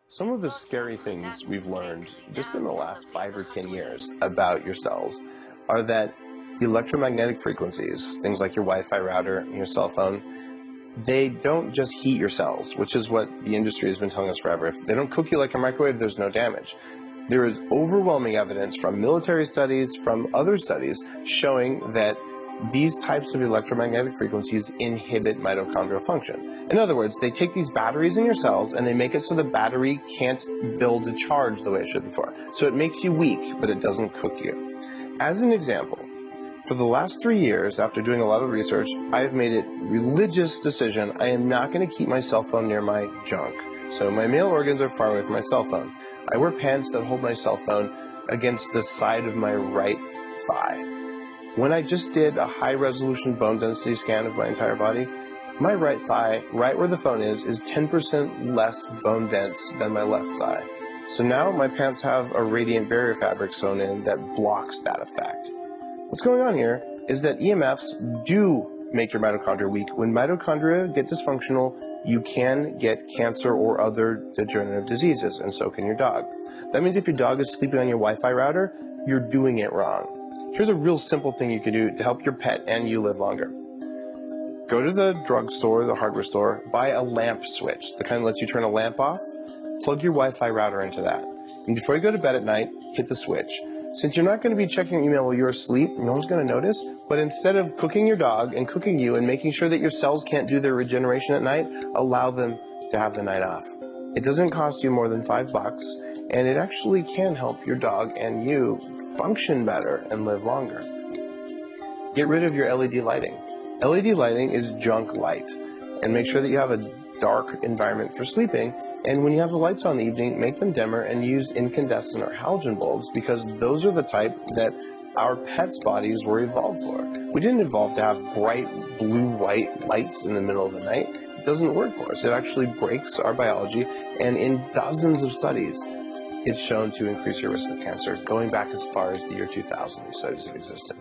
Some of the scary things we've learned just in the last 5 or 10 years about your cells are that the electromagnetic frequencies, things like your Wi-Fi router and your cell phone, they don't just heat your cells, which is what the industry has been telling us forever. If they don't cook you like a microwave, there's no damage. There is overwhelming evidence from military studies, from other studies, showing that these types of electromagnetic frequencies inhibit mitochondrial function. In other words, they take these batteries in your cells and they make it so the battery can't build a charge the way it should before. So it makes you weak, but it doesn't cook you. As an example, for the last 3 years, after doing a lot of research, I have made a religious decision. I am not going to keep my cell phone near my junk. So my male organs are far away from my cell phone. I wear pants that hold my cell phone against the side of my right thigh. When I just did a high-resolution bone density scan of my entire body, my right thigh, right where the phone is 10% less bone dense than my left thigh. So now my pants have a radiant barrier fabric sewn in that blocks that effect. What's going on here is that EMFs do make your mitochondria weak. When mitochondria get dysfunctional, you can get cancer or other degenerative diseases, and so can your dog. That means if your dog is sleeping on your Wi-Fi router, you're doing it wrong. Here's a real simple thing you can do to help your pet and you live longer. Go to the drugstore, the hardware store, buy a lamp switch, the kind that lets you turn a lamp off. Plug your Wi-Fi router into that. And before you go to bed at night, hit the switch. Since you're not going to be checking email while you're asleep, no one's going to notice, but instead of cooking your dog and cooking you and making sure that your cells can't do their regeneration at night, allow them to have the night off. It doesn't cost you more than $5, and it actually can help your dog and you function better and live longer. Get rid of your LED lighting. LED lighting is junk light, and make sure that you have a dark environment for sleeping. And when you have the lights on in the evening, make them dimmer and use incandescent or halogen bulbs, because those are the type that our pets' bodies were evolved for. We didn't evolve to have bright blue-white lights in the middle of the night. It doesn't work for us. It actually breaks our biology, and in dozens of studies, it's shown to increase your risk of cancer, going back as far as the year 2000. These studies have existed.